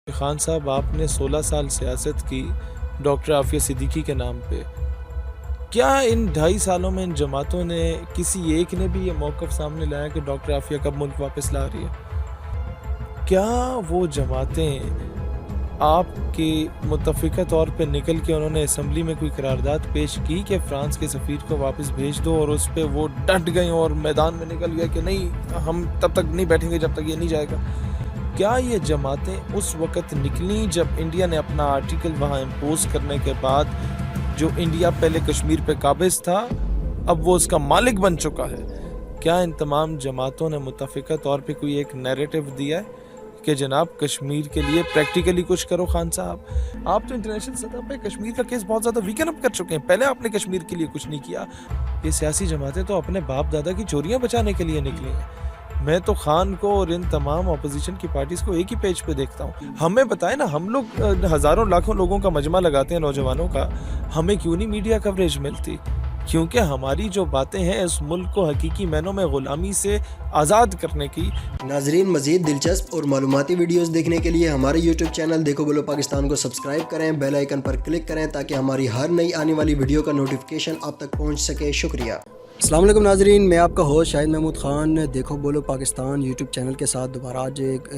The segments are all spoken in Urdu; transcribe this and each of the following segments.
خان صاحب، آپ نے 16 سال سیاست کی ڈاکٹر عافیہ صدیقی کے نام پہ. کیا ان 2.5 سالوں میں ان جماعتوں نے کسی ایک نے بھی یہ موقف سامنے لایا کہ ڈاکٹر عافیہ کب ملک واپس لا رہی ہے؟ کیا وہ جماعتیں آپ کی متفقہ طور پہ نکل کے انہوں نے اسمبلی میں کوئی قرارداد پیش کی کہ فرانس کے سفیر کو واپس بھیج دو، اور اس پہ وہ ڈٹ گئے اور میدان میں نکل گئے کہ نہیں، ہم تب تک نہیں بیٹھیں گے جب تک یہ نہیں جائے گا؟ کیا یہ جماعتیں اس وقت نکلیں جب انڈیا نے اپنا آرٹیکل وہاں امپوز کرنے کے بعد، جو انڈیا پہلے کشمیر پہ قابض تھا اب وہ اس کا مالک بن چکا ہے؟ کیا ان تمام جماعتوں نے متفقہ طور پہ کوئی ایک نیریٹو دیا ہے کہ جناب کشمیر کے لیے پریکٹیکلی کچھ کرو؟ خان صاحب، آپ تو انٹرنیشنل سطح پہ کشمیر کا کیس بہت زیادہ ویکن اپ کر چکے ہیں، پہلے آپ نے کشمیر کے لیے کچھ نہیں کیا. یہ سیاسی جماعتیں تو اپنے باپ دادا کی چوریاں بچانے کے لیے نکلی ہیں. میں تو خان کو اور ان تمام اپوزیشن کی پارٹیز کو ایک ہی پیج پہ دیکھتا ہوں. ہمیں بتائیں نا، ہم لوگ ہزاروں لاکھوں لوگوں کا مجمع لگاتے ہیں نوجوانوں کا، ہمیں کیوں نہیں میڈیا کوریج ملتی؟ کیونکہ ہماری جو باتیں ہیں اس ملک کو حقیقی معنوں میں غلامی سے آزاد کرنے کی. ناظرین، مزید دلچسپ اور معلوماتی ویڈیوز دیکھنے کے لیے ہمارے یوٹیوب چینل دیکھو بولو پاکستان کو سبسکرائب کریں، بیل آئیکن پر کلک کریں تاکہ ہماری ہر نئی آنے والی ویڈیو کا نوٹیفیکیشن آپ تک پہنچ سکے. شکریہ. السلام علیکم ناظرین، میں آپ کا ہوسٹ شاہد محمود خان دیکھو بولو پاکستان یوٹیوب چینل کے ساتھ دوبارہ آج ایک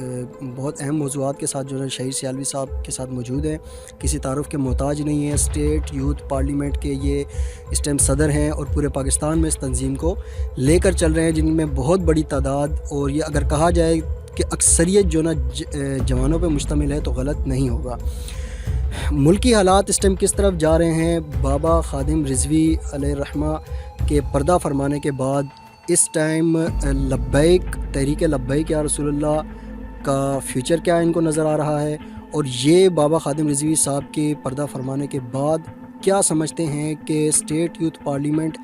بہت اہم موضوعات کے ساتھ جو ہے شہید سیالوی صاحب کے ساتھ موجود ہیں. کسی تعارف کے محتاج نہیں ہیں. اسٹیٹ یوتھ پارلیمنٹ کے یہ اس ٹائم صدر ہیں اور پورے پاکستان میں اس تنظیم کو لے کر چل رہے ہیں، جن میں بہت بڑی تعداد، اور یہ اگر کہا جائے کہ اکثریت جو نا جوانوں پہ مشتمل ہے تو غلط نہیں ہوگا. ملکی حالات اس ٹائم کس طرف جا رہے ہیں؟ بابا خادم رضوی علیہ الرحمہ کے پردہ فرمانے کے بعد اس ٹائم لبیک، تحریک لبیک یا رسول اللہ کا فیوچر کیا ان کو نظر آ رہا ہے، اور یہ بابا خادم رضوی صاحب کے پردہ فرمانے کے بعد کیا سمجھتے ہیں کہ اسٹیٹ یوتھ پارلیمنٹ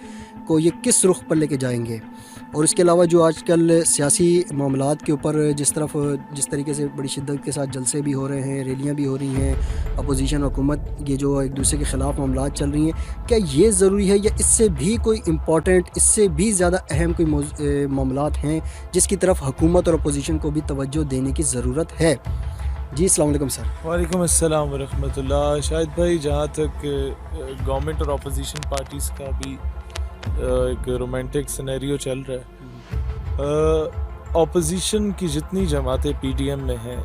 کو یہ کس رخ پر لے کے جائیں گے؟ اور اس کے علاوہ جو آج کل سیاسی معاملات کے اوپر جس طریقے سے بڑی شدت کے ساتھ جلسے بھی ہو رہے ہیں، ریلیاں بھی ہو رہی ہیں، اپوزیشن حکومت یہ جو ایک دوسرے کے خلاف معاملات چل رہی ہیں، کیا یہ ضروری ہے یا اس سے بھی کوئی امپورٹنٹ، اس سے بھی زیادہ اہم کوئی معاملات ہیں جس کی طرف حکومت اور اپوزیشن کو بھی توجہ دینے کی ضرورت ہے؟ جی السلام علیکم سر. وعلیکم السلام ورحمۃ اللہ. شاہد بھائی، جہاں تک گورنمنٹ اور اپوزیشن پارٹیز کا بھی ایک رومانٹک سینیریو چل رہا ہے، اپوزیشن کی جتنی جماعتیں پی ڈی ایم میں ہیں،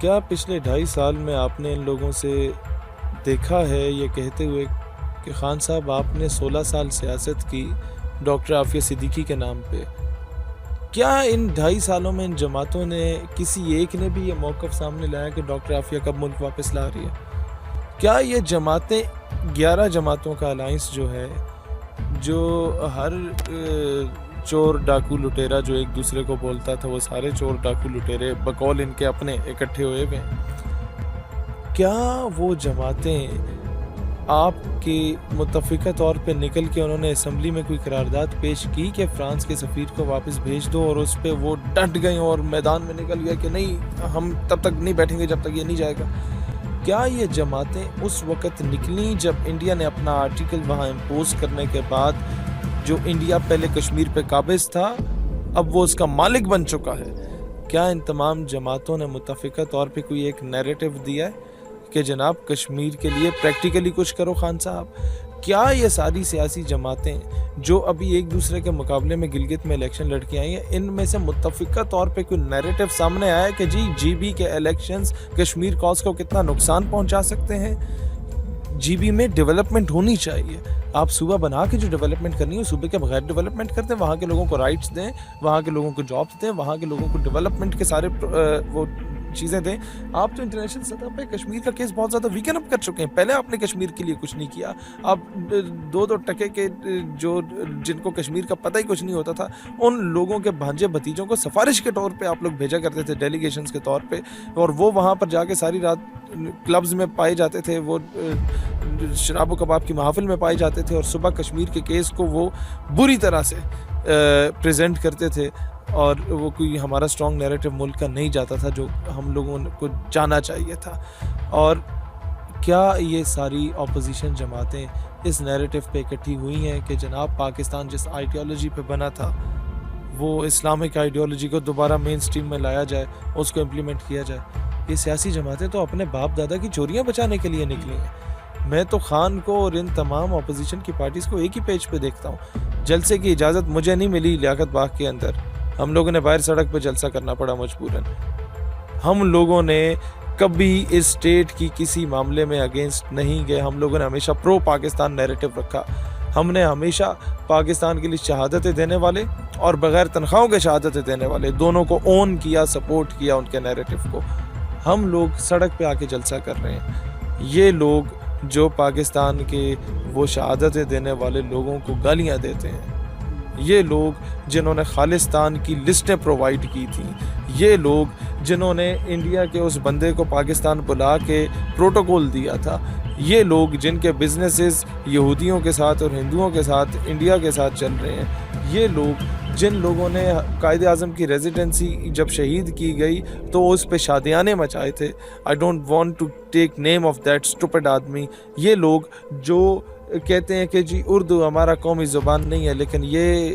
کیا پچھلے 2.5 سال میں آپ نے ان لوگوں سے دیکھا ہے یہ کہتے ہوئے کہ خان صاحب آپ نے 16 سال سیاست کی ڈاکٹر عافیہ صدیقی کے نام پہ؟ کیا ان 2.5 سالوں میں ان جماعتوں نے کسی ایک نے بھی یہ موقف سامنے لایا کہ ڈاکٹر عافیہ کب ملک واپس لا رہی ہے؟ کیا یہ جماعتیں 11 جماعتوں کا الائنس جو ہے، جو ہر چور ڈاکو لٹیرا جو ایک دوسرے کو بولتا تھا، وہ سارے چور ڈاکو لٹیرے بقول ان کے اپنے اکٹھے ہوئے ہوئے ہیں، کیا وہ جماعتیں آپ کی متفقہ طور پہ نکل کے انہوں نے اسمبلی میں کوئی قرارداد پیش کی کہ فرانس کے سفیر کو واپس بھیج دو، اور اس پہ وہ ڈٹ گئے اور میدان میں نکل گئے کہ نہیں، ہم تب تک نہیں بیٹھیں گے جب تک یہ نہیں جائے گا؟ کیا یہ جماعتیں اس وقت نکلیں جب انڈیا نے اپنا آرٹیکل وہاں امپوز کرنے کے بعد، جو انڈیا پہلے کشمیر پہ قابض تھا اب وہ اس کا مالک بن چکا ہے؟ کیا ان تمام جماعتوں نے متفقہ طور پہ کوئی ایک نیریٹو دیا ہے کہ جناب کشمیر کے لیے پریکٹیکلی کچھ کرو؟ خان صاحب، کیا یہ ساری سیاسی جماعتیں جو ابھی ایک دوسرے کے مقابلے میں گلگت میں الیکشن لڑ کے آئی ہیں، ان میں سے متفقہ طور پہ کوئی نیریٹو سامنے آیا ہے کہ جی بی کے الیکشنز کشمیر کاز کو کتنا نقصان پہنچا سکتے ہیں؟ جی بی میں ڈیولپمنٹ ہونی چاہیے. آپ صوبہ بنا کے جو ڈیولپمنٹ کرنی ہے صوبے کے بغیر ڈیولپمنٹ کرتے ہیں، وہاں کے لوگوں کو رائٹس دیں، وہاں کے لوگوں کو جابس دیں، وہاں کے لوگوں کو ڈیولپمنٹ کے سارے وہ چیزیں دیں. آپ تو انٹرنیشنل سطح پہ کشمیر کا کیس بہت زیادہ ویکن اپ کر چکے ہیں، پہلے آپ نے کشمیر کے لیے کچھ نہیں کیا. آپ 2 ٹکے کے جو جن کو کشمیر کا پتہ ہی کچھ نہیں ہوتا تھا، ان لوگوں کے بھانجے بھتیجوں کو سفارش کے طور پہ آپ لوگ بھیجا کرتے تھے، ڈیلیگیشنز کے طور پہ، اور وہ وہاں پر جا کے ساری رات کلبز میں پائے جاتے تھے، وہ شراب و کباب کی محافل میں پائے جاتے تھے، اور صبح کشمیر کے کیس کو وہ بری طرح سے پریزنٹ کرتے تھے، اور وہ کوئی ہمارا اسٹرانگ نیریٹو ملک کا نہیں جاتا تھا جو ہم لوگوں کو جانا چاہیے تھا. اور کیا یہ ساری اپوزیشن جماعتیں اس نیریٹو پہ اکٹھی ہوئی ہیں کہ جناب پاکستان جس آئیڈیالوجی پہ بنا تھا، وہ اسلامک آئیڈیالوجی کو دوبارہ مین سٹریم میں لایا جائے، اس کو امپلیمنٹ کیا جائے؟ یہ سیاسی جماعتیں تو اپنے باپ دادا کی چوریاں بچانے کے لیے نکلی ہیں. میں تو خان کو اور ان تمام اپوزیشن کی پارٹیز کو ایک ہی پیج پہ دیکھتا ہوں. جلسے کی اجازت مجھے نہیں ملی لیاقت باغ کے اندر, ہم لوگوں نے باہر سڑک پہ جلسہ کرنا پڑا مجبوراً. ہم لوگوں نے کبھی اس اسٹیٹ کی کسی معاملے میں اگینسٹ نہیں گئے. ہم لوگوں نے ہمیشہ پرو پاکستان نیریٹو رکھا. ہم نے ہمیشہ پاکستان کے لیے شہادتیں دینے والے اور بغیر تنخواہوں کے شہادتیں دینے والے دونوں کو اون کیا, سپورٹ کیا ان کے نیریٹو کو. ہم لوگ سڑک پہ آ کے جلسہ کر رہے ہیں. یہ لوگ جو پاکستان کے وہ شہادتیں دینے والے لوگوں کو گالیاں دیتے ہیں, یہ لوگ جنہوں نے خالصتان کی لسٹیں پرووائڈ کی تھیں, یہ لوگ جنہوں نے انڈیا کے اس بندے کو پاکستان بلا کے پروٹوکول دیا تھا, یہ لوگ جن کے بزنسز یہودیوں کے ساتھ اور ہندوؤں کے ساتھ انڈیا کے ساتھ چل رہے ہیں, یہ لوگ جن لوگوں نے قائد اعظم کی ریزیڈنسی جب شہید کی گئی تو اس پہ شادیانے مچائے تھے. I don't want to take name of that stupid آدمی. یہ لوگ جو کہتے ہیں کہ جی اردو ہمارا قومی زبان نہیں ہے, لیکن یہ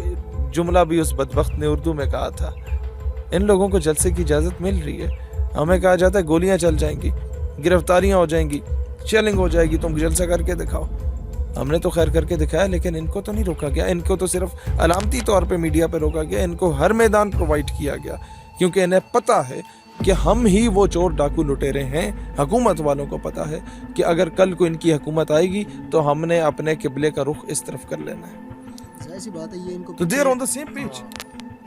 جملہ بھی اس بدبخت نے اردو میں کہا تھا. ان لوگوں کو جلسے کی اجازت مل رہی ہے. ہمیں کہا جاتا ہے گولیاں چل جائیں گی, گرفتاریاں ہو جائیں گی, چیلنج ہو جائے گی, تم جلسہ کر کے دکھاؤ. ہم نے تو خیر کر کے دکھایا, لیکن ان کو تو نہیں روکا گیا. ان کو تو صرف علامتی طور پہ میڈیا پہ روکا گیا. ان کو ہر میدان پرووائڈ کیا گیا, کیونکہ انہیں پتہ ہے کہ ہم ہی وہ چور ڈاکو لٹیرے ہیں. حکومت والوں کو پتہ ہے کہ اگر کل کو ان کی حکومت آئے گی تو ہم نے اپنے قبلے کا رخ اس طرف کر لینا ہے. ظاہر سی بات ہے یہ ان کو تو they are on the same page.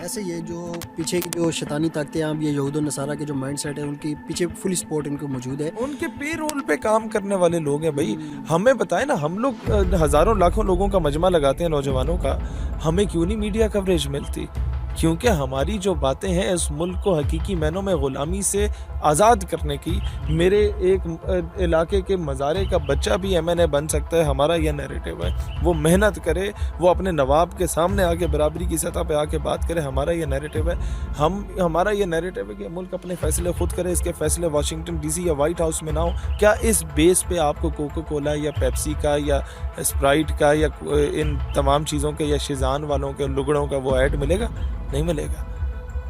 ایسے یہ جو پیچھے کی جو شیطانی طاقتیں ہیں, یہ یہود و نصارہ کے جو مائنڈ سیٹ ہے, ان کی پیچھے فل سپورٹ ان کو موجود ہے. ان کے پے رول پہ کام کرنے والے لوگ ہیں بھائی. ہمیں بتائیں نا, ہم لوگ ہزاروں لاکھوں لوگوں کا مجمع لگاتے ہیں نوجوانوں کا, ہمیں کیوں نہیں میڈیا کوریج ملتی؟ کیونکہ ہماری جو باتیں ہیں اس ملک کو حقیقی معنوں میں غلامی سے آزاد کرنے کی. میرے ایک علاقے کے مزارے کا بچہ بھی ایم این اے بن سکتا ہے. ہمارا یہ نیریٹو ہے, وہ محنت کرے, وہ اپنے نواب کے سامنے آ کے برابری کی سطح پہ آ کے بات کرے. ہمارا یہ نیریٹو ہے. ہمارا یہ نیریٹو ہے کہ ملک اپنے فیصلے خود کرے. اس کے فیصلے واشنگٹن ڈی سی یا وائٹ ہاؤس میں نہ ہو. کیا اس بیس پہ آپ کو کوکو کولا یا پیپسی کا یا اسپرائٹ کا یا ان تمام چیزوں کے یا شیزان والوں کے لگڑوں کا وہ ایڈ ملے گا؟ نہیں ملے گا.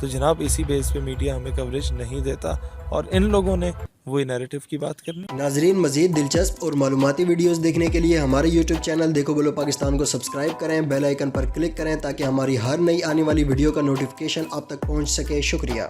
تو جناب اسی بیس پہ میڈیا ہمیں کوریج نہیں دیتا, اور ان لوگوں نے وہی نیریٹو کی بات کرنی. ناظرین, مزید دلچسپ اور معلوماتی ویڈیوز دیکھنے کے لیے ہمارے یوٹیوب چینل دیکھو بولو پاکستان کو سبسکرائب کریں, بیل آئیکن پر کلک کریں تاکہ ہماری ہر نئی آنے والی ویڈیو کا نوٹیفیکیشن آپ تک پہنچ سکے. شکریہ.